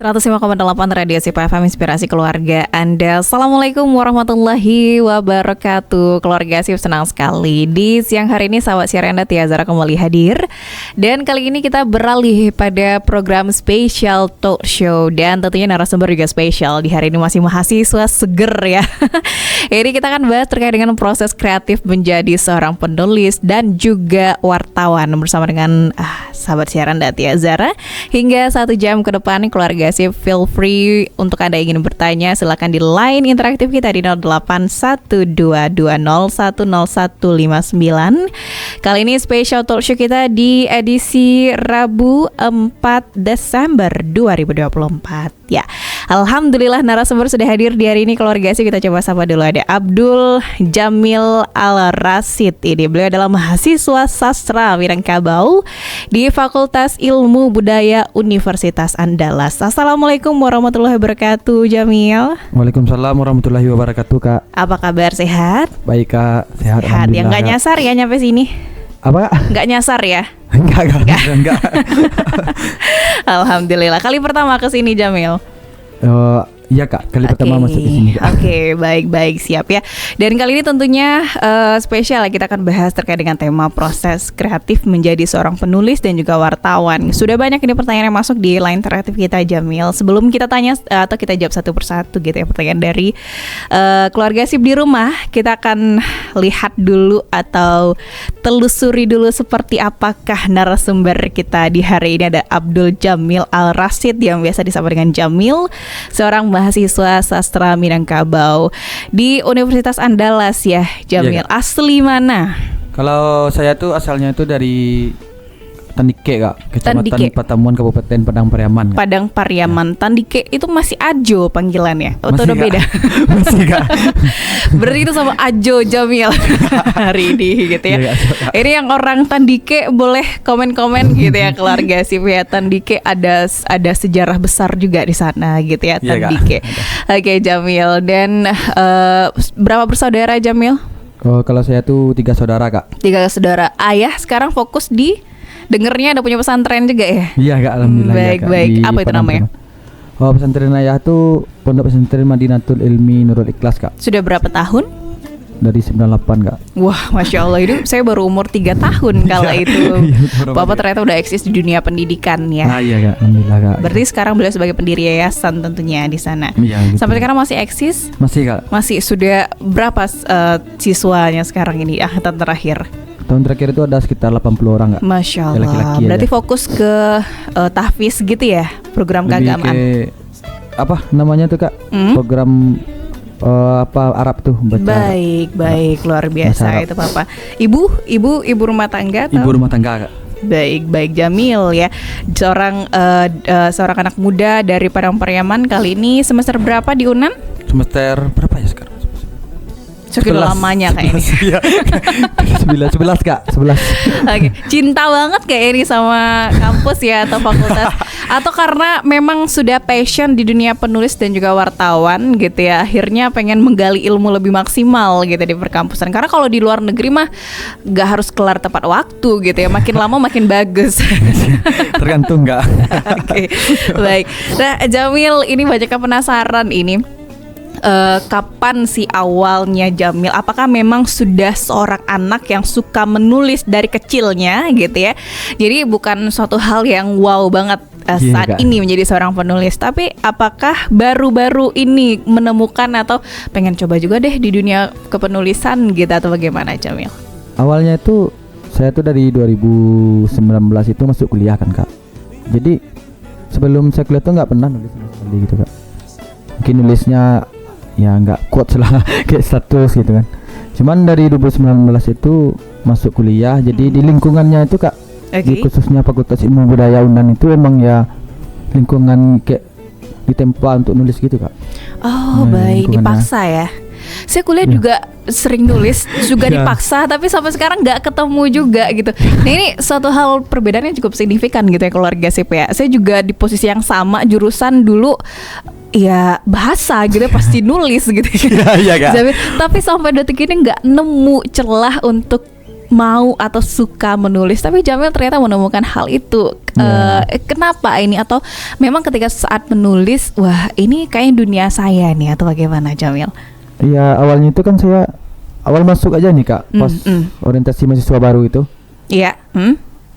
105,8 Radio Sipa FM Inspirasi Keluarga Anda. Assalamualaikum warahmatullahi wabarakatuh. Keluarga Sip, senang sekali di siang hari ini sahabat siaran Anda Tia Zara kembali hadir. Dan kali ini kita beralih pada program spesial talk show. Dan tentunya narasumber juga spesial. Di hari ini masih mahasiswa seger ya. Ini kita akan bahas terkait dengan proses kreatif menjadi seorang penulis dan juga wartawan bersama dengan sahabat siaran Anda Tia Zara. Hingga 1 jam ke depan keluarga Sip, feel free untuk Anda ingin bertanya, silakan di line interaktif kita di 081220100159. Kali ini special talk show kita di edisi Rabu 4 Desember 2024 ya. Alhamdulillah narasumber sudah hadir di hari ini keluarga Sip. Kita coba sapa dulu, ada Abdul Jamil Al-Rasid. Ini beliau adalah mahasiswa sastra Minangkabau di Fakultas Ilmu Budaya Universitas Andalas. Assalamualaikum warahmatullahi wabarakatuh, Jamil. Waalaikumsalam warahmatullahi wabarakatuh, Kak. Apa kabar, sehat? Baik, Kak. Sehat. Yang nggak nyasar ya nyampe sini? Apa? Nggak nyasar ya? Enggak. Alhamdulillah. Kali pertama ke sini, Jamil. Iya, Kak, kali pertama masuk di sini. Oke, baik, siap ya. Dan kali ini tentunya spesial, kita akan bahas terkait dengan tema proses kreatif menjadi seorang penulis dan juga wartawan. Sudah banyak ini pertanyaan yang masuk di line interaktif kita, Jamil. Sebelum kita tanya atau kita jawab satu persatu gitu ya pertanyaan dari keluarga Sip di rumah, kita akan lihat dulu atau telusuri dulu seperti apakah narasumber kita di hari ini. Ada Abdul Jamil Al-Rasid yang biasa disapa dengan Jamil, seorang mahasiswa sastra Minangkabau di Universitas Andalas ya, Jamil. Ya, asli mana? Kalau saya tuh asalnya tuh dari Tandike, Kak, Kecamatan Patamuan, Kabupaten Padang Pariaman. Padang Pariaman. Ya. Tandike itu masih Ajo panggilannya? Atau udah beda? Masih, Kak. Berarti itu sama Ajo Jamil hari ini gitu ya. Ini yang orang Tandike boleh komen-komen gitu ya keluarga Sip ya. Tandike ada sejarah besar juga di sana gitu ya, Tandike. Oke, Jamil. Dan berapa bersaudara, Jamil? Kalau saya tuh 3 saudara, Kak. 3 saudara. Ayah sekarang fokus di dengernya ada punya pesantren juga ya? Iya, Kak, alhamdulillah. Baik. Apa itu namanya? Pesantren ayah tuh Pondok Pesantren Madinatul Ilmi Nurul Ikhlas, Kak. Sudah berapa tahun? Dari 98, Kak. Wah, Masya Allah, itu saya baru umur 3 tahun kala itu. Bapak ternyata udah eksis di dunia pendidikan ya. Iya, Kak, alhamdulillah, Kak. Berarti sekarang beliau sebagai pendiri yayasan tentunya di sana. Iya, gitu. Sampai sekarang masih eksis? Masih, Kak. Masih. Sudah berapa siswanya sekarang ini angkatan terakhir? Tahun terakhir itu ada sekitar 80 orang, Kak. Masya Allah. Laki-laki berarti aja. fokus ke tahfiz gitu ya, program keagamaan. Apa namanya tuh, Kak? Program Arab tuh, baca. Baik, luar biasa itu Bapak. Ibu rumah tangga atau? Ibu rumah tangga, Kak. Baik Jamil ya. Seorang anak muda dari Padang Pariaman, kali ini semester berapa di UNAN? Semester berapa ya sekarang? Sudah lamanya kayak ini. 11, Kak. 11. Oke, cinta banget kayak ini sama kampus ya atau fakultas, atau karena memang sudah passion di dunia penulis dan juga wartawan gitu ya, akhirnya pengen menggali ilmu lebih maksimal gitu di perkampusan. Karena kalau di luar negeri mah gak harus kelar tepat waktu gitu ya, makin lama makin bagus. Tergantung, Kak. Oke, baik. Nah, Jamil, ini banyak penasaran ini. Kapan sih awalnya Jamil? Apakah memang sudah seorang anak yang suka menulis dari kecilnya gitu ya? Jadi bukan suatu hal yang wow banget saat ini menjadi seorang penulis. Tapi apakah baru-baru ini menemukan atau pengen coba juga deh di dunia kepenulisan gitu, atau bagaimana, Jamil? Awalnya itu saya tuh dari 2019 itu masuk kuliah kan, Kak. Jadi sebelum saya kuliah tuh nggak pernah nulis sama sekali gitu, Kak. Mungkin nulisnya ya nggak kuat lah kayak status gitu kan. Cuman dari 2019 itu masuk kuliah, jadi di lingkungannya itu, Kak, di khususnya Fakultas Ilmu Budaya UNAN itu emang ya lingkungan kayak ditempa untuk nulis gitu, Kak. Oh, baik, dipaksa ya. Saya kuliah juga sering nulis, juga dipaksa, tapi sampai sekarang nggak ketemu juga gitu. Nah, ini suatu hal perbedaannya cukup signifikan gitu ya keluarga Sip ya. Saya juga di posisi yang sama, jurusan dulu ya bahasa gitu pasti nulis gitu. Iya, Kak. Tapi sampai detik ini nggak nemu celah untuk mau atau suka menulis, tapi Jamil ternyata menemukan hal itu. Kenapa ini? Atau memang ketika saat menulis, wah ini kayaknya dunia saya nih, atau bagaimana Jamil? Iya, awalnya itu kan saya awal masuk aja nih Kak, pas orientasi mahasiswa baru itu. Iya.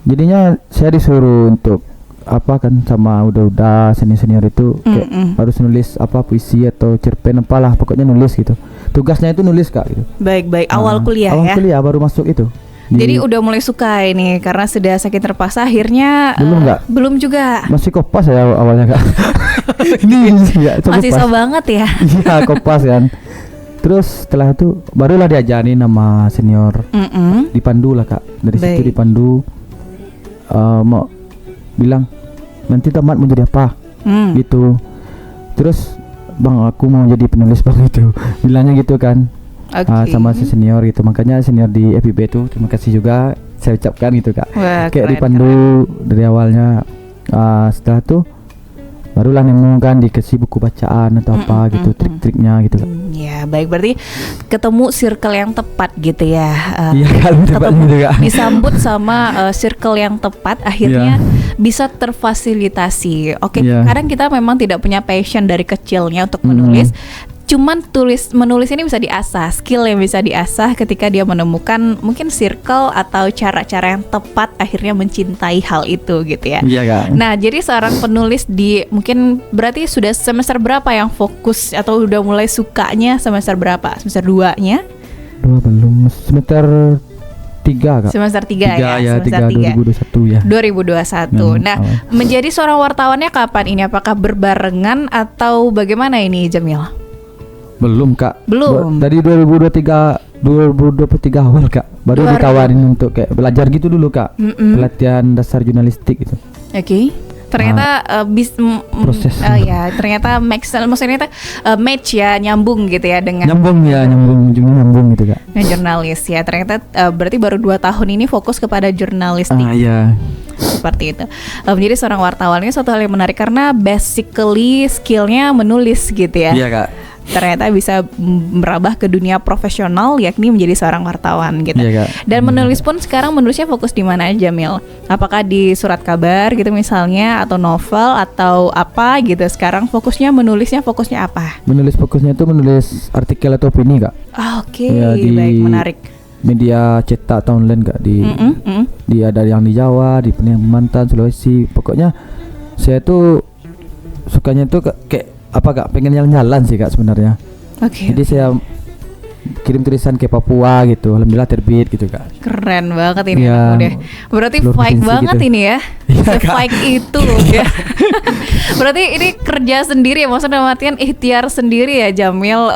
Jadinya saya disuruh untuk apa kan sama udah senior itu kayak harus nulis apa puisi atau cerpen apalah, pokoknya nulis gitu. Tugasnya itu nulis Kak gitu. Baik. Awal kuliah awal ya. kuliah baru masuk itu. Jadi udah mulai suka ini karena sudah saking terpaksa akhirnya belum juga. Masih kopas ya awalnya Kak. Ini ya, masih so banget ya. Iya, kopas kan. Terus setelah itu barulah diajarin sama senior. Dipandu lah Kak. Dari situ dipandu mau bilang nanti tamat mau jadi apa gitu. Terus bang aku mau jadi penulis bang itu bilangnya gitu kan. Sama si senior gitu, makanya senior di FIB itu terima kasih juga saya ucapkan gitu Kak. Wah, kayak dipandu dari awalnya. Setelah itu barulah nemu kan dikasih buku bacaan atau apa gitu, trik-triknya gitu Kak. Ya baik, berarti ketemu circle yang tepat gitu ya. Iya kan, gitu Kak. Disambut sama circle yang tepat, akhirnya bisa terfasilitasi. Kadang kita memang tidak punya passion dari kecilnya untuk menulis. Cuman menulis ini bisa diasah, skill yang bisa diasah ketika dia menemukan mungkin circle atau cara-cara yang tepat, akhirnya mencintai hal itu gitu ya. Iya Kak. Nah jadi seorang penulis di mungkin berarti sudah semester berapa yang fokus atau udah mulai sukanya semester berapa? Semester 2-nya? Belum, semester 3 Kak. Semester 3 ya, semester 3 2021 ya. 2021. Nah, menjadi seorang wartawannya kapan ini? Apakah berbarengan atau bagaimana ini Jamil? Belum Kak. Belum. Dari 2023 awal Kak. Baru ditawarin untuk kayak belajar gitu dulu Kak. Pelatihan dasar jurnalistik gitu. Oke. Ternyata proses. Ternyata maksudnya match ya, nyambung gitu ya dengan nyambung gitu Kak. Jurnalis ya. Ternyata berarti baru 2 tahun ini fokus kepada jurnalistik. Iya. Seperti itu. Menjadi seorang wartawan ini suatu hal yang menarik karena basically skillnya menulis gitu ya. Iya Kak. Ternyata bisa merambah ke dunia profesional, yakni menjadi seorang wartawan gitu. Dan menulis pun sekarang menulisnya fokus di mana aja Mil? Apakah di surat kabar gitu misalnya, atau novel atau apa gitu? Sekarang menulisnya fokusnya apa? Menulis fokusnya itu menulis artikel atau opini Kak. Oke, baik, menarik. Media cetak atau online Kak di ada yang di Jawa, di Kalimantan, Sulawesi. Pokoknya saya tuh sukanya tuh kayak apa Kak, pengen jalan-jalan sih Kak sebenarnya. Jadi saya kirim tulisan ke Papua gitu, alhamdulillah terbit gitu Kak. Keren banget ini udah. Berarti fight banget gitu. Ini ya. Se-fight itu ya. Berarti ini kerja sendiri ya, maksudnya matian ikhtiar sendiri ya Jamil,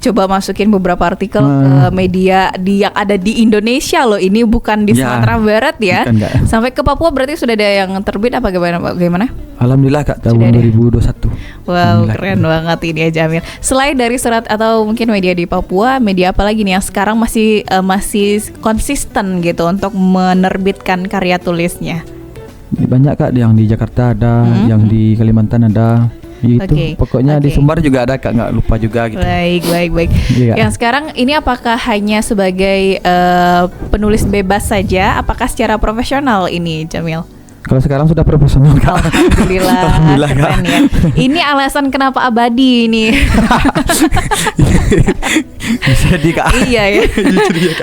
coba masukin beberapa artikel ke media yang ada di Indonesia loh. Ini bukan di Sumatera Barat ya. Sampai ke Papua berarti sudah ada yang terbit apa bagaimana? Alhamdulillah Kak, tahun 2021. Wow, keren banget ini ya Jamil. Selain dari surat atau mungkin media di Papua, media apa lagi nih yang sekarang masih konsisten gitu untuk menerbitkan karya tulisnya? Banyak Kak, yang di Jakarta ada, yang di Kalimantan ada. Gitu. Pokoknya di Sumbar juga ada Kak, nggak lupa juga gitu. Baik. Yang sekarang ini apakah hanya sebagai penulis bebas saja? Apakah secara profesional ini Jamil? Kalau sekarang sudah profesional Kak. Alhamdulillah keren ya. Ini alasan kenapa abadi ini. Bisa di Kak. Iya ya.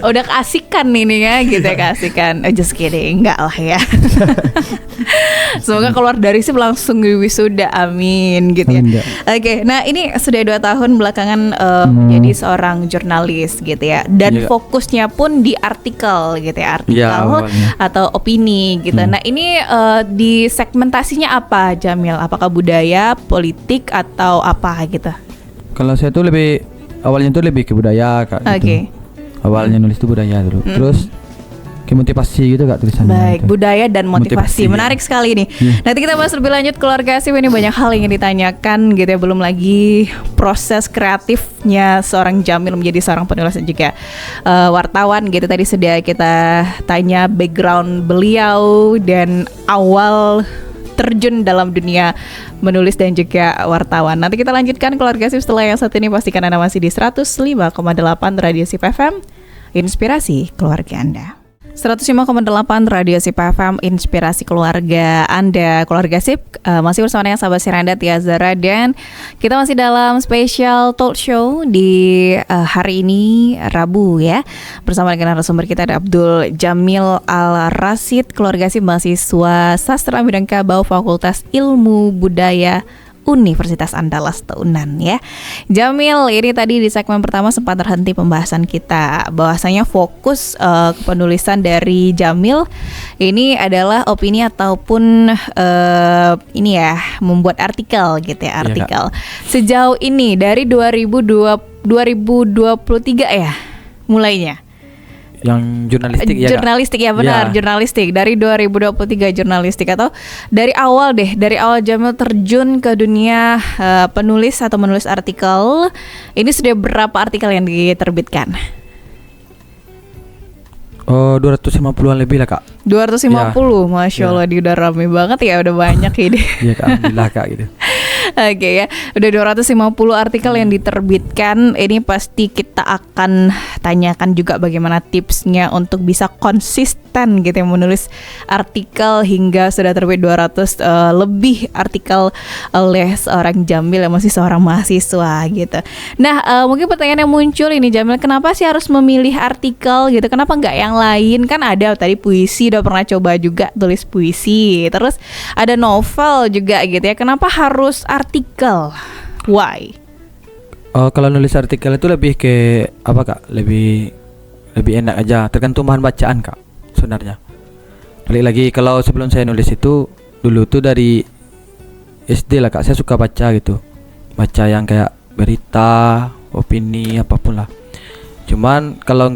Udah keasikan ini ya, gitu ya, keasikan. Just kidding, enggak lah ya. Semoga keluar dari sini langsung wisuda, amin gitu ya. Oke, nah ini sudah 2 tahun belakangan menjadi seorang jurnalis gitu ya. Dan fokusnya pun di artikel gitu ya, artikel atau opini gitu. Nah ini di segmentasinya apa Jamil? Apakah budaya, politik atau apa gitu? Kalau saya tuh awalnya tuh lebih ke budaya Kak. Gitu. Awalnya nulis tuh budaya dulu. Terus ke motivasi gitu Kak tulisannya. Baik, gitu. Budaya dan motivasi. Menarik sekali nih. Nanti kita bahas lebih lanjut keluarga sih, ini banyak hal yang ditanyakan gitu ya, belum lagi proses kreatifnya seorang Jamil menjadi seorang penulis dan juga wartawan gitu. Tadi sudah kita tanya background beliau dan awal terjun dalam dunia menulis dan juga wartawan. Nanti kita lanjutkan keluarga sip setelah yang satu ini. Pastikan Anda masih di 105,8 Radio Sip FM, inspirasi keluarga Anda. 105,8 Radio Sip FM, inspirasi keluarga Anda. Keluarga Sip masih bersama dengan sahabat Siranda Tia Zara, dan kita masih dalam spesial talk show di hari ini Rabu ya, bersama dengan narasumber kita ada Abdul Jamil Al-Rasyid, keluarga Sip, mahasiswa sastra Minangkabau Fakultas Ilmu Budaya Universitas Andalas Unan ya. Jamil, ini tadi di segmen pertama sempat terhenti pembahasan kita, bahwasanya fokus penulisan dari Jamil ini adalah opini ataupun ini ya, membuat artikel gitu ya, artikel. Sejauh ini dari 2023 ya mulainya. Yang jurnalistik ya. Jurnalistik ya, benar, ya. Jurnalistik dari 2023 jurnalistik, atau dari awal Jamil terjun ke dunia penulis atau menulis artikel. Ini sudah berapa artikel yang diterbitkan? 250-an lebih lah Kak. 250, ya. Masya Allah, udah rame banget ya, udah banyak ini. Iya Kak, alhamdulillah Kak gitu. Oke ya, udah 250 artikel yang diterbitkan. Ini pasti kita akan tanyakan juga bagaimana tipsnya untuk bisa konsisten gitu ya, menulis artikel hingga sudah terbit 200 lebih artikel oleh seorang Jamil yang masih seorang mahasiswa gitu. Nah, mungkin pertanyaan yang muncul ini, Jamil, kenapa sih harus memilih artikel gitu? Kenapa nggak yang lain? Kan ada tadi puisi, udah pernah coba juga tulis puisi. Terus ada novel juga gitu ya. Kenapa harus artikel? Why? Kalau nulis artikel itu lebih ke apa Kak? Lebih enak aja, tergantung bahan bacaan Kak sebenarnya. Balik lagi, kalau sebelum saya nulis itu dulu tuh dari SD lah Kak, saya suka baca gitu. Baca yang kayak berita, opini, apapun lah. Cuman kalau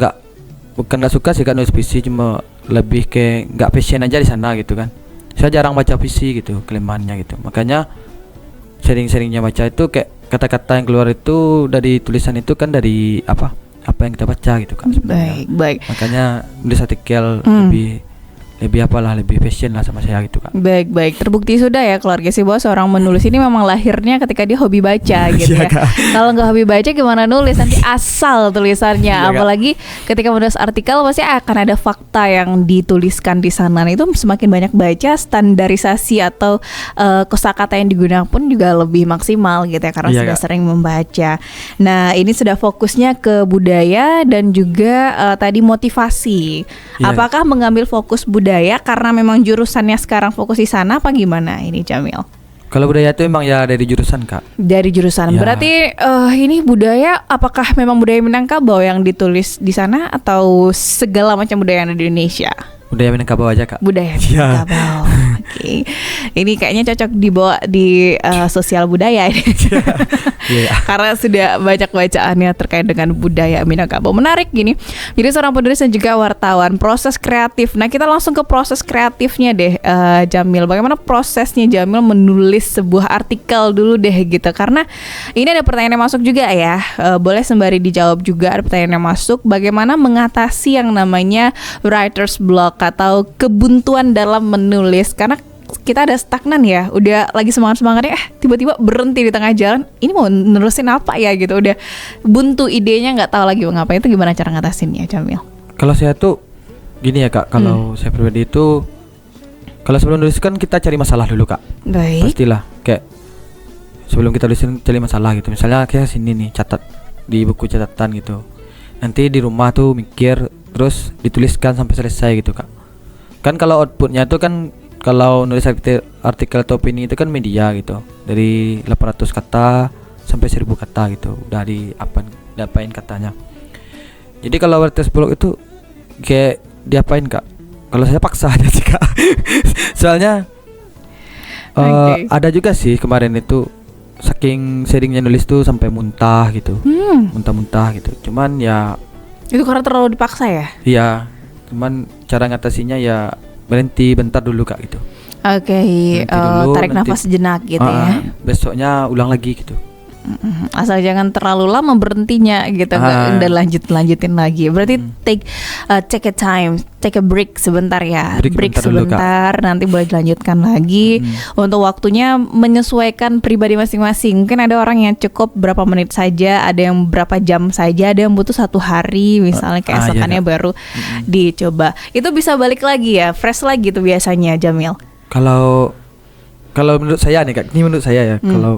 bukan nggak suka sih Kak nulis puisi, cuma lebih ke nggak passion aja di sana gitu kan. Saya jarang baca puisi gitu, kelemahannya gitu. Makanya sering-seringnya baca itu kayak kata-kata yang keluar itu dari tulisan itu kan dari apa yang kita baca gitu kan sebenarnya. Baik. Makanya nulis artikel lebih passion lah sama saya gitu kan. Baik. Terbukti sudah ya keluarga sih bahwa seorang menulis ini memang lahirnya ketika dia hobi baca gitu ya. Kalau nggak hobi baca gimana nulis, nanti asal tulisannya. Apalagi ketika menulis artikel pasti akan ada fakta yang dituliskan di sana. Nah, itu semakin banyak baca, standarisasi atau kosakata yang digunakan pun juga lebih maksimal gitu ya, karena sudah sering membaca. Nah, ini sudah fokusnya ke budaya dan juga tadi motivasi. Apakah mengambil fokus budaya karena memang jurusannya sekarang fokus di sana, apa gimana ini Jamil? Kalau budaya itu memang ya dari jurusan Kak. Dari jurusan. Ya. Berarti ini budaya, apakah memang budaya Minangkabau yang ditulis di sana atau segala macam budaya yang ada di Indonesia? Budaya Minangkabau aja Kak. Budaya Minangkabau. Oke. Ini kayaknya cocok dibawa di sosial budaya ini. Karena sudah banyak bacaannya terkait dengan budaya Minangkabau. Menarik gini. Jadi seorang penulis dan juga wartawan, proses kreatif. Nah, kita langsung ke proses kreatifnya deh, Jamil. Bagaimana prosesnya Jamil menulis sebuah artikel dulu deh gitu. Karena ini ada pertanyaan yang masuk juga ya. Boleh sembari dijawab juga, ada pertanyaan yang masuk. Bagaimana mengatasi yang namanya writer's block atau kebuntuan dalam menulis, karena kita ada stagnan ya, udah lagi semangatnya tiba-tiba berhenti di tengah jalan, ini mau nerusin apa ya gitu, udah buntu idenya, nggak tahu lagi mau ngapain. Itu gimana cara ngatasinnya Jamil? Kalau saya tuh gini ya Kak, kalau saya pribadi itu kalau sebelum nulis kan kita cari masalah dulu Kak. Baik. Pastilah kayak sebelum kita nulisin cari masalah gitu, misalnya kayak sini nih, catat di buku catatan gitu, nanti di rumah tuh mikir terus dituliskan sampai selesai gitu Kak. Kan kalau outputnya itu kan, kalau nulis artikel atau opini itu kan media gitu, dari 800 kata sampai 1000 kata gitu, udah diapain katanya. Jadi kalau writer's block itu kayak diapain Kak? Kalau saya paksa aja sih Kak. Soalnya ada juga sih kemarin itu, saking seringnya nulis tuh sampai muntah gitu, muntah-muntah gitu. Cuman ya itu karena terlalu dipaksa ya? Iya, cuman cara ngatasinya ya berhenti bentar dulu Kak gitu. Oke, tarik nafas sejenak gitu ya. Besoknya ulang lagi gitu. Asal jangan terlalu lama berhentinya gitu, nggak lanjutin lagi. Berarti take a time, take a break sebentar ya, break sebentar, nanti boleh dilanjutkan lagi. Untuk waktunya menyesuaikan pribadi masing-masing. Mungkin ada orang yang cukup berapa menit saja, ada yang berapa jam saja, ada yang butuh 1 hari misalnya, keesokannya baru dicoba. Itu bisa balik lagi ya, fresh lagi tuh biasanya, Jamil. Kalau menurut saya nih Kak, ini menurut saya ya, kalau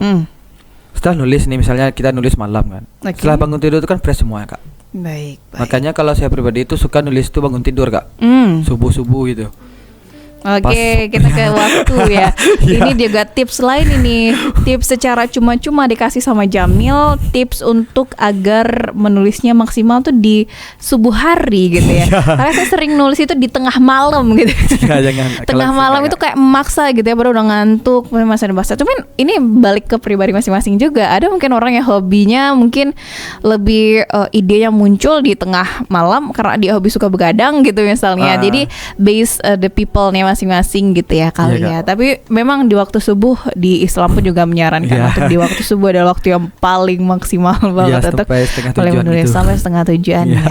setelah nulis nih, misalnya kita nulis malam kan, setelah bangun tidur itu kan fresh semua Kak. Baik. Makanya kalau saya pribadi itu suka nulis itu bangun tidur Kak, subuh gitu. Oke, kita ke waktu ya. Ini juga tips lain ini, tips secara cuma-cuma dikasih sama Jamil, tips untuk agar menulisnya maksimal tuh di subuh hari gitu ya. Karena saya sering nulis itu di tengah malam gitu. Jangan. Tengah malam itu kayak memaksa gitu ya, baru udah ngantuk, masih ada bahasa. Cuman ini balik ke pribadi masing-masing juga. Ada mungkin orang yang hobinya mungkin lebih idenya muncul di tengah malam karena dia hobi suka begadang gitu misalnya. Jadi base the people-nya masing-masing gitu ya kali ya. Tapi memang di waktu subuh di Islam pun juga menyarankan untuk di waktu subuh adalah waktu yang paling maksimal banget untuk menulis sampai setengah tujuan ya.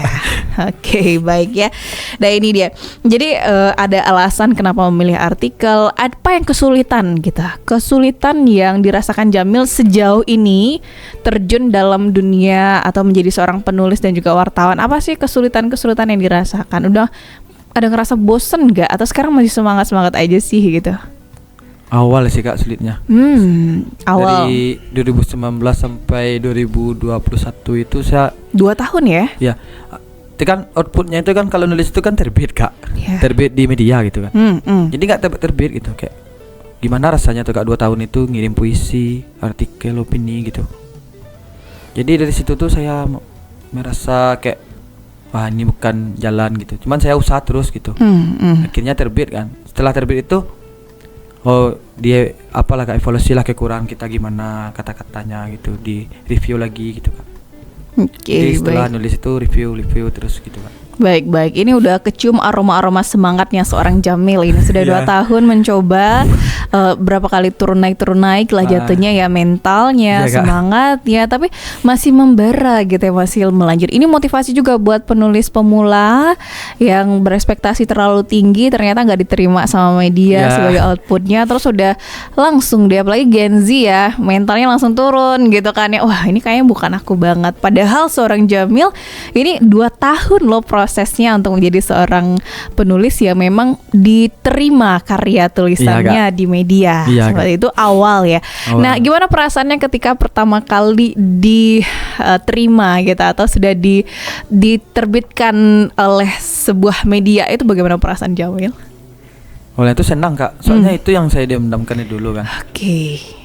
Oke, baik ya. Nah ini dia. Jadi ada alasan kenapa memilih artikel, apa yang kesulitan gitu. Kesulitan yang dirasakan Jamil sejauh ini terjun dalam dunia atau menjadi seorang penulis dan juga wartawan. Apa sih kesulitan-kesulitan yang dirasakan? Udah ada ngerasa bosen gak? Atau sekarang masih semangat-semangat aja sih gitu? Awal sih Kak sulitnya. Awal. Dari 2019 sampai 2021 itu saya 2 tahun ya? Ya. Itu kan outputnya itu kan kalau nulis itu kan terbit Kak. Terbit di media gitu kan. Jadi gak terbit gitu, kayak gimana rasanya tuh Kak 2 tahun itu ngirim puisi, artikel, opini gitu. Jadi dari situ tuh saya merasa kayak wah ini bukan jalan gitu. Cuman saya usaha terus gitu. Akhirnya terbit kan. Setelah terbit itu dia apalah Kak, evaluasi lah kekurangan kita gimana, kata-katanya gitu, di review lagi gitu Kak. Jadi setelah nulis itu review terus gitu Kak. Baik. Ini udah kecium aroma-aroma semangatnya seorang Jamil. Ini sudah 2 tahun mencoba, berapa kali turun naik lah jatuhnya ya, mentalnya, semangatnya, tapi masih membara gitu ya, masih melanjut. Ini motivasi juga buat penulis pemula yang berekspektasi terlalu tinggi, ternyata nggak diterima sama media sebagai outputnya, terus udah langsung dia, apalagi Gen Z ya, mentalnya langsung turun gitu kan ya. Wah ini kayaknya bukan aku banget. Padahal seorang Jamil ini 2 tahun loh prosesnya untuk menjadi seorang penulis ya, memang diterima karya tulisannya di media. Seperti itu awal ya. Nah, gimana perasaannya ketika pertama kali diterima gitu, atau sudah diterbitkan oleh sebuah media, itu bagaimana perasaan Jamil? Awalnya itu senang Kak, soalnya itu yang saya diamkan dulu kan.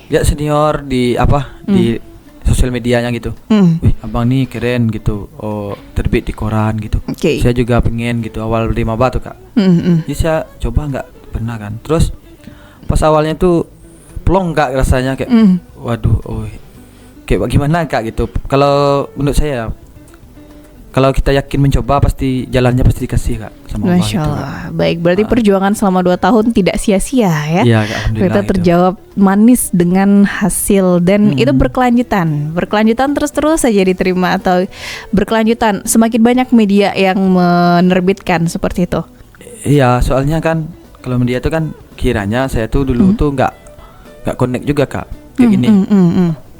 Ya senior di di sosial medianya gitu. Wih, abang nih keren gitu. Oh, terbit di koran gitu. Saya juga pengen gitu, awal di maba tuh Kak. Jadi saya coba nggak pernah kan. Terus pas awalnya tuh plong Kak rasanya, kayak waduh, kayak bagaimana Kak gitu. Kalau menurut saya, kalau kita yakin mencoba pasti jalannya pasti dikasih Kak sama Allah. Masya Allah. Baik, berarti perjuangan selama 2 tahun tidak sia-sia ya. Iya Kak, alhamdulillah. Kita terjawab manis dengan hasil, dan itu berkelanjutan terus saja diterima, atau berkelanjutan semakin banyak media yang menerbitkan seperti itu. Iya, soalnya kan kalau media itu kan kiranya saya tuh dulu tuh nggak connect juga Kak kayak gini.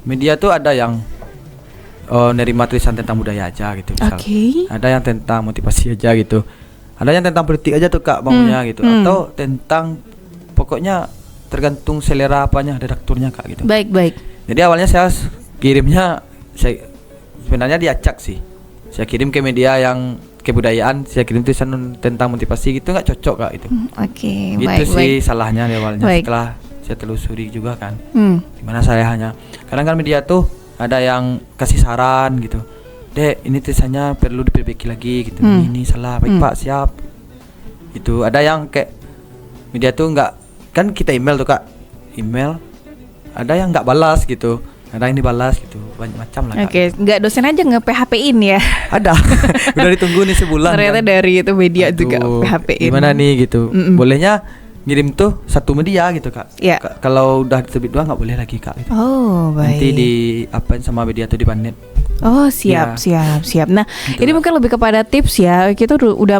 Media tuh ada yang nerima tulisan tentang budaya aja gitu misal. Ada yang tentang motivasi aja gitu. Ada yang tentang politik aja tuh Kak maunya gitu. Atau tentang, pokoknya tergantung selera apanya redakturnya Kak gitu. Baik. Jadi awalnya saya kirimnya, saya sebenarnya diacak sih. Saya kirim ke media yang kebudayaan, saya kirim tulisan tentang motivasi gitu, nggak cocok Kak itu. Gitu sih salahnya di awalnya. Setelah saya telusuri juga kan, gimana salahnya. Kadang kan media tuh ada yang kasih saran gitu, Dek ini tulisannya perlu diperbaiki lagi gitu, ini salah, baik Pak, siap. Itu ada yang kayak media tuh nggak, kan kita email tuh Kak, email ada yang nggak balas gitu, ada yang dibalas gitu, banyak macam lah Kak. Nggak dosen aja nge-PHP-in ya? Ada, udah ditunggu nih sebulan. Ternyata kan dari itu media juga PHP-in. Gimana nih gitu, bolehnya ngirim tuh satu media gitu kak. Iya. Kalau udah terbit 2 nggak boleh lagi kak. Gitu. Oh, baik. Nanti di apain sama media tuh di banet. Oh, siap. Nah, Gitu ini lah. mungkin lebih kepada tips ya. Kita udah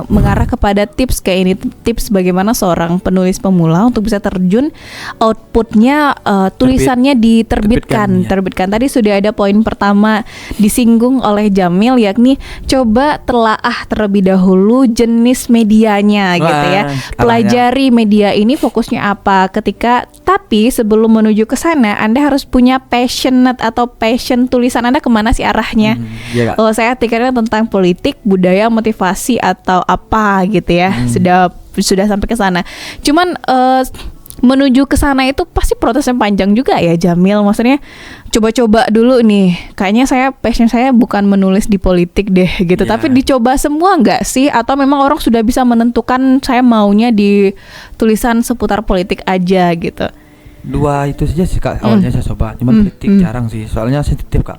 mengarah kepada tips kayak ini, tips bagaimana seorang penulis pemula untuk bisa terjun, outputnya tulisannya diterbitkan. ya. Terbitkan. Tadi sudah ada poin pertama disinggung oleh Jamil, yakni coba telaah terlebih dahulu jenis medianya gitu ya. Kalahnya. Pelajari media ini fokusnya apa tapi sebelum menuju ke sana Anda harus punya passionate atau passion tulisan Anda kemana sih arahnya. Iya kak. Oh, saya artikelnya tentang politik, budaya, motivasi atau apa gitu ya. Sudah sampai ke sana. Cuman menuju ke sana itu pasti prosesnya panjang juga ya Jamil. Maksudnya coba-coba dulu nih. Kayaknya passion saya bukan menulis di politik deh gitu. Iya. Tapi dicoba semua nggak sih? Atau memang orang sudah bisa menentukan saya maunya di tulisan seputar politik aja gitu. 2 itu saja sih kak awalnya saya coba. Cuman politik jarang sih. Soalnya sensitif kak.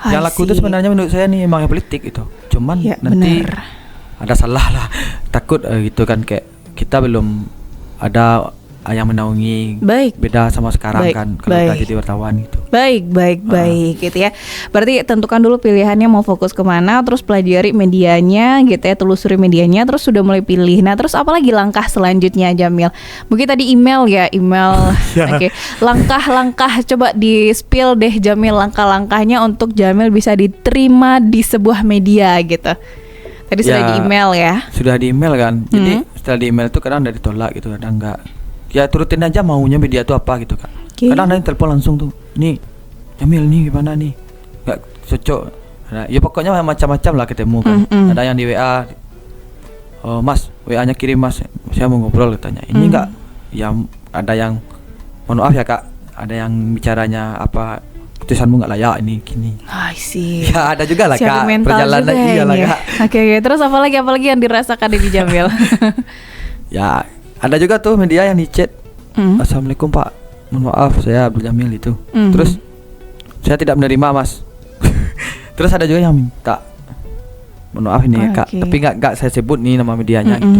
Yang laku itu sebenarnya menurut saya nih emang politik itu. Cuman Ya, nanti benar. ada salah lah. Takut gitu kan kayak kita belum ada yang menaungi. Baik. Beda sama sekarang Baik, kan kalau udah baik. jadi wartawan gitu. Baik gitu ya. Berarti tentukan dulu pilihannya mau fokus kemana, terus pelajari medianya gitu ya, telusuri medianya, terus sudah mulai pilih. Nah, terus apa lagi langkah selanjutnya Jamil? Mungkin tadi email. Oke. Langkah-langkah coba di spill deh Jamil, langkah-langkahnya untuk Jamil bisa diterima di sebuah media gitu. Tadi sudah Ya, di email ya. Sudah di email kan. Jadi setelah di email tuh kadang ada ditolak gitu, kadang enggak. Ya turutin aja maunya media tuh apa gitu kan. Oke. Kadang ada yang telepon langsung tuh. Nih, Jamil nih gimana nih? Enggak cocok. Nah, ya pokoknya macam-macam lah ketemu kan. Ada yang di WA. Oh, Mas, WA-nya kirim Mas. Saya mau ngobrol katanya. Ini enggak. Ya ada yang mohon maaf ya Kak. Ada yang bicaranya apa tulisanmu nggak layak ini gini. I see. Ya ada juga lah Siapin Kak. mental Perjalanan juga iya lah ini ya. Kak. Oke. Terus apa lagi yang dirasakan di Jamil? Ya, ada juga tuh media yang di chat. Assalamualaikum Pak, mohon maaf saya Abdul Jamil itu. Terus saya tidak menerima Mas. Terus ada juga yang minta, mohon maaf ini ya Kak, Oke. tapi nggak saya sebut nih nama medianya gitu.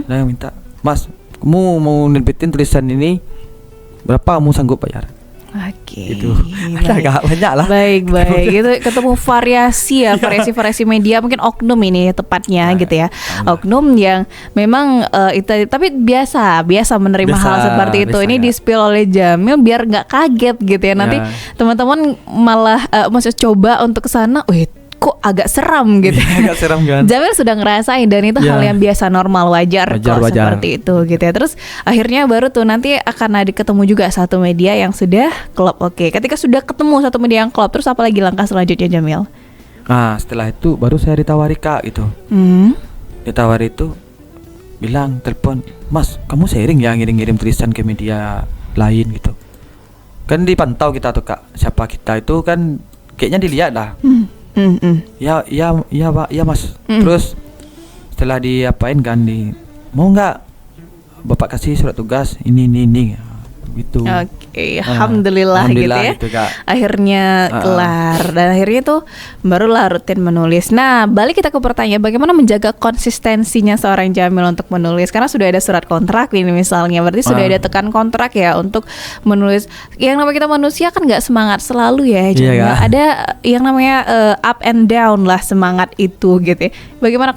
Ada yang minta, Mas, kamu mau nerbitin tulisan ini berapa kamu sanggup bayar? Oke. Gitu. Ada agak banyak lah. Baik. Itu ketemu variasi media, mungkin oknum ini tepatnya gitu ya. Oknum yang memang itu tapi biasa menerima Biasa, hal seperti itu. biasa Ini ya. di-spill oleh Jamil biar nggak kaget gitu ya. Nanti Ya. teman-teman malah maksud coba untuk ke sana, kok agak seram gitu. Agak seram kan? Jamil sudah ngerasain dan itu Ya. hal yang biasa normal wajar kok Wajar. seperti itu gitu ya. Terus akhirnya baru tuh nanti akan ada ketemu juga satu media yang sudah klop. Oke, ketika sudah ketemu satu media yang klop, terus apa lagi langkah selanjutnya Jamil? Nah setelah itu baru saya ditawari Kak gitu. Ditawari itu bilang telepon, Mas kamu sharing ya ngirim-ngirim tulisan ke media lain gitu. Kan dipantau kita tuh Kak, siapa kita itu kan kayaknya dilihat lah. Ya Pak, ya Mas. Terus setelah diapain kan mau nggak Bapak kasih surat tugas ini gitu. Oke, alhamdulillah gitu alhamdulillah ya. gitu, Kak. Akhirnya kelar dan akhirnya tuh barulah rutin menulis. Nah, balik kita ke pertanyaan bagaimana menjaga konsistensinya seorang Jamil untuk menulis karena sudah ada surat kontrak ini misalnya. Berarti sudah ada tekan kontrak ya untuk menulis. Yang namanya kita manusia kan nggak semangat selalu ya Jamil. Kak. Ada yang namanya up and down lah semangat itu gitu ya. Bagaimana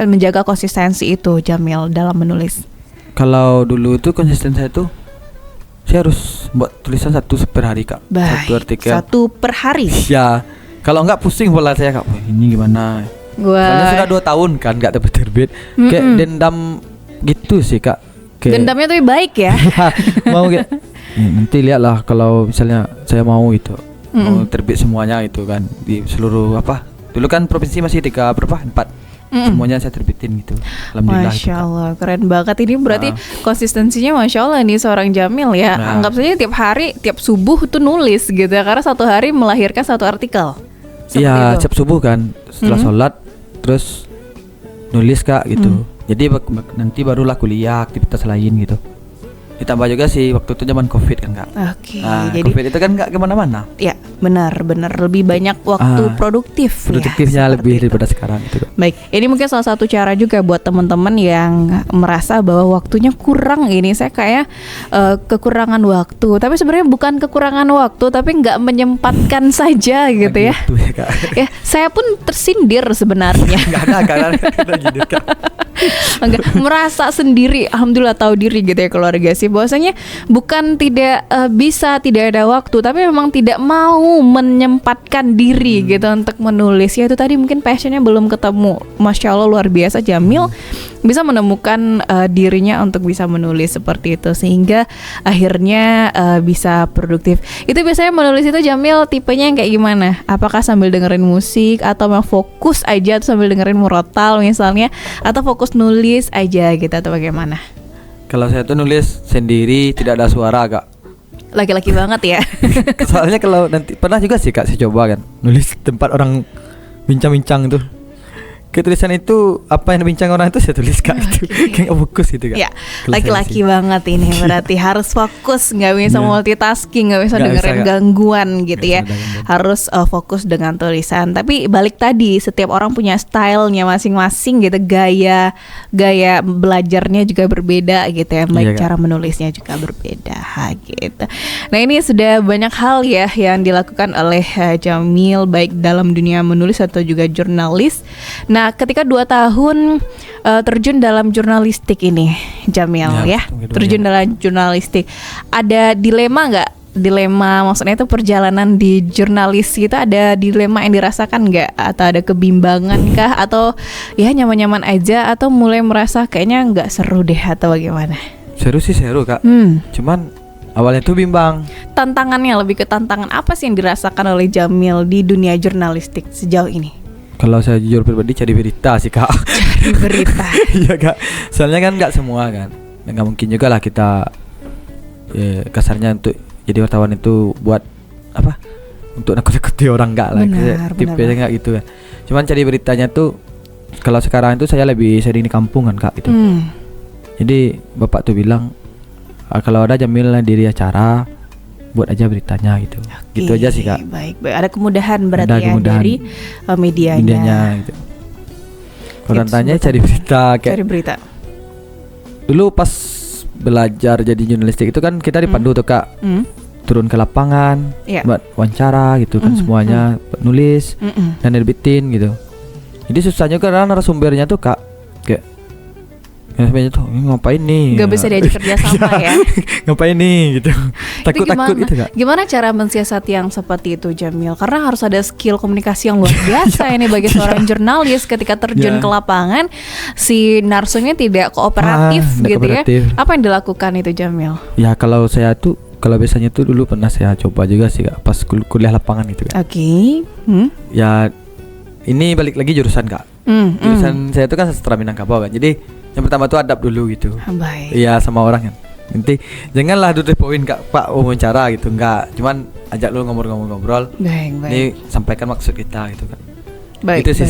menjaga konsistensi itu Jamil dalam menulis? Kalau dulu tuh konsisten saya tuh saya harus buat tulisan satu per hari Kak. Baik, Satu artikel. satu per hari. Ya, kalau enggak pusing pola saya Kak. Wah, ini gimana? Soalnya sudah 2 tahun kan enggak terbit. Kayak dendam gitu sih Kak. Kayak Dendamnya tapi baik ya. mau kayak nanti lihatlah kalau misalnya saya mau itu mau terbit semuanya itu kan di seluruh apa? Dulu kan provinsi masih 4 semuanya saya terbitin gitu. Alhamdulillah. Masya itu, Kak. Allah, keren banget. Ini berarti konsistensinya Masya Allah nih seorang Jamil ya. Nah. Anggap saja tiap hari, tiap subuh tuh nulis gitu ya. Karena satu hari melahirkan satu artikel. Seperti Iya, itu. setiap subuh kan setelah sholat terus nulis Kak gitu. Jadi nanti barulah kuliah aktivitas lain gitu. Ditambah juga sih waktu itu zaman Covid kan Kak. Oke, Nah, jadi Covid itu kan nggak kemana-mana. ya benar lebih banyak waktu produktif. Produktifnya ya, lebih seperti itu. daripada sekarang gitu Kak. Baik, ini mungkin salah satu cara juga buat teman-teman yang merasa bahwa waktunya kurang ini. Saya kayak kekurangan waktu, tapi sebenarnya bukan kekurangan waktu, tapi nggak menyempatkan saja gitu ya. Gitu ya Kak. Ya, saya pun tersindir sebenarnya. Nggak ada gitu Kak. Enggak, merasa sendiri, alhamdulillah tahu diri gitu ya keluarga sih. Bahwasanya bukan tidak bisa, tidak ada waktu, tapi memang tidak mau menyempatkan diri gitu untuk menulis. Ya itu tadi mungkin passionnya belum ketemu. Masya Allah luar biasa Jamil bisa menemukan dirinya untuk bisa menulis seperti itu, sehingga akhirnya bisa produktif. Itu biasanya menulis itu Jamil tipenya yang kayak gimana? Apakah sambil dengerin musik, atau memang fokus aja atau sambil dengerin murotal misalnya, atau fokus nulis aja gitu, atau bagaimana? Kalau saya tuh nulis sendiri, tidak ada suara Kak. Laki-laki banget ya. Soalnya kalau nanti pernah juga sih Kak, saya coba kan nulis tempat orang bincang-bincang tuh. Ketulisan itu apa yang bincang orang itu saya tulis Kak. Itu kayak fokus gitu Kak. Ya, laki-laki banget ini berarti harus fokus, nggak bisa multitasking, nggak bisa Nggak dengerin bisa, Kak. gangguan gitu Nggak ya. bisa ada gangguan. Harus fokus dengan tulisan. Tapi balik tadi, setiap orang punya stylenya masing-masing gitu, gaya belajarnya juga berbeda gitu ya. Baik Iya, Kak. cara menulisnya juga berbeda gitu. Nah ini sudah banyak hal ya yang dilakukan oleh Jamil baik dalam dunia menulis atau juga jurnalis. Nah ketika 2 tahun terjun dalam jurnalistik ini Jamil ya, terjun dalam jurnalistik, ada dilema nggak? Dilema maksudnya itu perjalanan di jurnalis gitu, ada dilema yang dirasakan nggak? Atau ada kebimbangan kah? Atau ya nyaman-nyaman aja? Atau mulai merasa kayaknya nggak seru deh atau bagaimana? Seru sih seru Kak. Cuman awalnya tuh bimbang. Tantangannya, lebih ke tantangan apa sih yang dirasakan oleh Jamil di dunia jurnalistik sejauh ini? Kalau saya jujur pribadi cari berita sih Kak. Cari berita. Iya Kak. Soalnya kan nggak semua kan. Nggak mungkin juga lah kita kasarnya untuk jadi wartawan itu buat apa? Untuk nakut-nakuti orang, nggak lah. Tipenya nggak gitu kan. Cuman cari beritanya tuh kalau sekarang itu saya lebih sering di kampungan Kak gitu. Jadi bapak tuh bilang kalau ada Jamil diri acara, buat aja beritanya gitu. Oke, gitu aja sih Kak. Baik. Ada kemudahan berarti Ada ya kemudahan. dari medianya gitu. Kalau tanya cari berita kayak cari berita. dulu pas belajar jadi jurnalistik itu kan kita dipandu tuh Kak, turun ke lapangan, Iya. buat wawancara gitu kan semuanya, buat nulis dan nerbitin gitu. Jadi susahnya karena narasumbernya tuh Kak kayak sebenarnya tuh ngapain nih? Gak bisa diajak kerja sama ya. Ngapain nih gitu. Takut-takut gitu Kak. Gimana cara mensiasati yang seperti itu Jamil? Karena harus ada skill komunikasi yang luar biasa ini bagi seorang jurnalis ketika terjun ke lapangan, si narsumnya tidak kooperatif tidak gitu kooperatif. ya. Apa yang dilakukan itu Jamil? Ya kalau saya tuh biasanya tuh dulu pernah saya coba juga sih Kak pas kuliah lapangan gitu Kak. Oke. Ya ini balik lagi jurusan Kak. Jurusan saya tuh kan sastra Minangkabau kan. Jadi yang pertama tuh adab dulu gitu. Baik. Iya sama orang kan. Nanti janganlah duduk poin Kak Pak wawancara gitu, enggak. Cuman ajak lu ngobrol. Baik. Ini sampaikan maksud kita gitu kan. Baik. Itu sih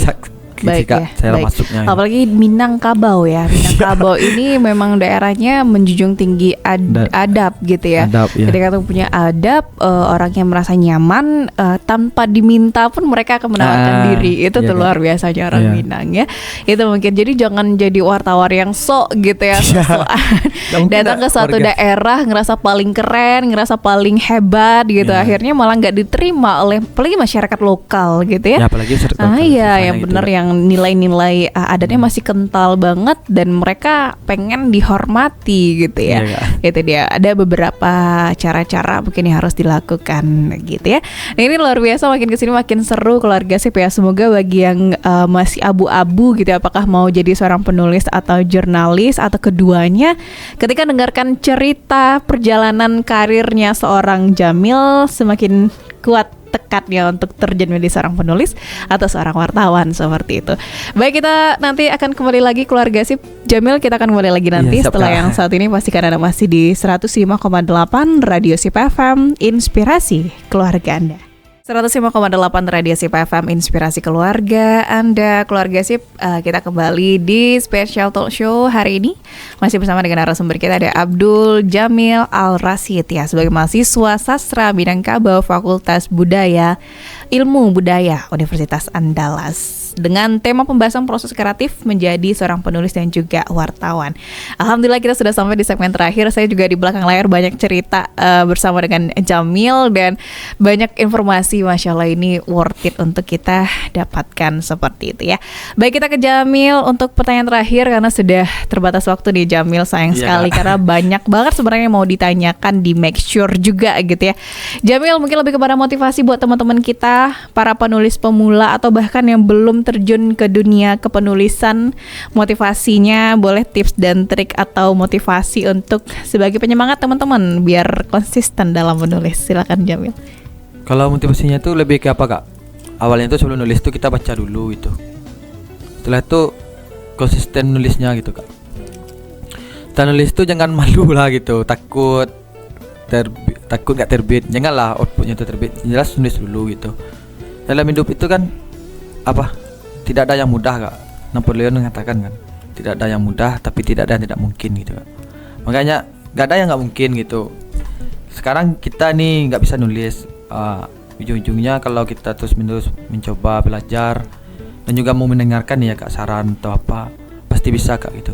Baik Kak, ya, saya baik. masuknya. Apalagi Minangkabau ya. Minangkabau ini memang daerahnya menjunjung tinggi adab gitu ya. Adab, ya. Ketika tuh punya adab, orang yang merasa nyaman tanpa diminta pun mereka akan menawarkan diri. Itu iya, tuh luar biasanya orang iya. Minang ya. Itu mungkin jadi jangan jadi wartawan yang sok gitu ya. Sok-sokan. Datang ke suatu daerah ngerasa paling keren, ngerasa paling hebat gitu. Iya. Akhirnya malah nggak diterima oleh apalagi masyarakat lokal gitu ya. Ya apalagi Iya, yang benar yang nilai-nilai adatnya masih kental banget dan mereka pengen dihormati gitu ya. Iya, Itu dia. Ada beberapa cara-cara mungkin yang harus dilakukan gitu ya. Nah, ini luar biasa, makin kesini makin seru keluarga sip ya. Semoga bagi yang masih abu-abu gitu ya, apakah mau jadi seorang penulis atau jurnalis atau keduanya, ketika dengarkan cerita perjalanan karirnya seorang Jamil, semakin kuat tekadnya untuk terjun menjadi seorang penulis atau seorang wartawan seperti itu. Baik, kita nanti akan kembali lagi keluarga sip. Jamil, kita akan kembali lagi nanti setelah yang saat ini pastikan Anda masih di 105,8 Radio Sip FM, inspirasi keluarga Anda. 105,8 Radio Sip FM, inspirasi keluarga Anda. Keluarga Sip, kita kembali di Special Talk Show hari ini. Masih bersama dengan narasumber kita ada Abdul Jamil Al-Rasyid ya, sebagai mahasiswa sastra Minangkabau Fakultas Budaya Ilmu Budaya Universitas Andalas, dengan tema pembahasan proses kreatif menjadi seorang penulis dan juga wartawan. Alhamdulillah kita sudah sampai di segmen terakhir. Saya juga di belakang layar banyak cerita bersama dengan Jamil dan banyak informasi. Masya Allah, ini worth it untuk kita dapatkan seperti itu ya. Baik, kita ke Jamil untuk pertanyaan terakhir karena sudah terbatas waktu nih Jamil, sayang sekali karena banyak banget sebenarnya mau ditanyakan, di make sure juga gitu ya. Jamil, mungkin lebih kepada motivasi buat teman-teman kita, para penulis pemula atau bahkan yang belum terjun ke dunia kepenulisan, motivasinya boleh tips dan trik atau motivasi untuk sebagai penyemangat teman-teman biar konsisten dalam menulis. Silakan Jamil. Kalau motivasinya tuh lebih ke apa, Kak? Awalnya tuh sebelum nulis tuh kita baca dulu gitu. Setelah itu konsisten nulisnya gitu, Kak. Kita nulis tuh jangan malu lah gitu, takut nggak terbit, janganlah outputnya tuh terbit. Jelas nulis dulu gitu. Dalam hidup itu kan apa? Tidak ada yang mudah, Kak. Napoleon mengatakan kan, tidak ada yang mudah, tapi tidak ada yang tidak mungkin gitu, Kak. Makanya nggak ada yang nggak mungkin gitu. Sekarang kita nih nggak bisa nulis. Ujung-ujungnya kalau kita terus-menerus mencoba belajar dan juga mau mendengarkan ya, Kak, saran atau apa, pasti bisa, Kak, gitu.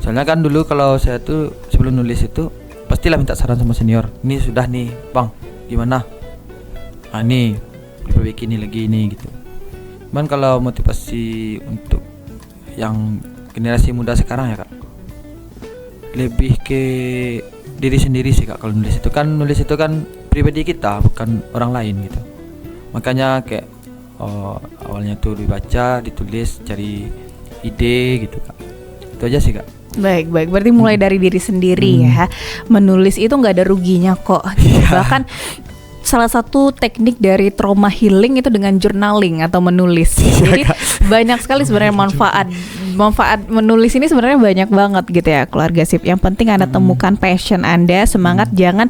Soalnya kan dulu kalau saya tuh sebelum nulis itu pastilah minta saran sama senior. Ini sudah nih, Bang, gimana? Nih diperbaiki ini lagi ini gitu. Cuman kalau motivasi untuk yang generasi muda sekarang ya, Kak, lebih ke diri sendiri sih, Kak. Kalau nulis itu kan pribadi kita, bukan orang lain gitu. Makanya kayak awalnya tuh dibaca, ditulis, cari ide gitu, Kak. Itu aja sih, Kak. Baik, berarti mulai dari diri sendiri ya. Menulis itu nggak ada ruginya kok. Bahkan salah satu teknik dari trauma healing itu dengan journaling atau menulis. Jadi banyak sekali sebenarnya manfaat menulis ini sebenarnya banyak banget gitu ya, keluarga Sip. Yang penting Anda temukan passion Anda, semangat, jangan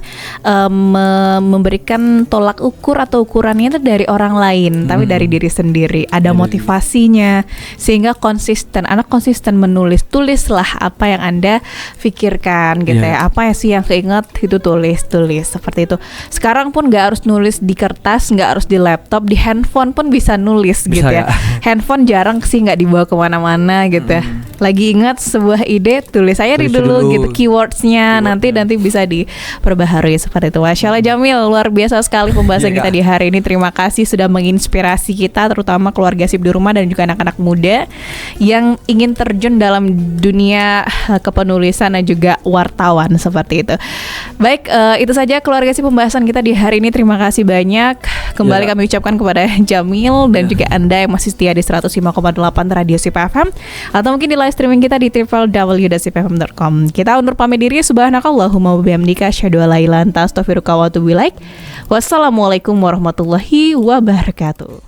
memberikan tolak ukur atau ukurannya itu dari orang lain, tapi dari diri sendiri. Ada motivasinya sehingga konsisten. Anak konsisten menulis, tulislah apa yang Anda pikirkan gitu ya. Apa sih yang keinget itu tulis seperti itu. Sekarang pun nggak harus nulis di kertas, nggak harus di laptop, di handphone pun bisa nulis gitu ya. Handphone jarang sih nggak dibawa kemana-mana gitu ya. Lagi ingat sebuah ide, tulis aja dulu gitu keywordsnya, nanti bisa diperbaharui seperti itu. Masya Allah Jamil, luar biasa sekali pembahasan kita di hari ini. Terima kasih sudah menginspirasi kita, terutama keluarga Sip di rumah dan juga anak-anak muda yang ingin terjun dalam dunia kepenulisan dan juga wartawan seperti itu. Baik, itu saja keluarga Sip pembahasan kita di hari ini. Terima kasih banyak. Kembali kami ucapkan kepada Jamil dan juga Anda yang masih setia di 105,8 Radio Sip FM atau mungkin di live streaming kita di www.sipfm.com. Kita undur pamit diri. Subhanakallahumma wa bihamdika asyhadu an la ilaha illa anta astaghfiruka wa atubu ilaik. Wassalamualaikum warahmatullahi wabarakatuh.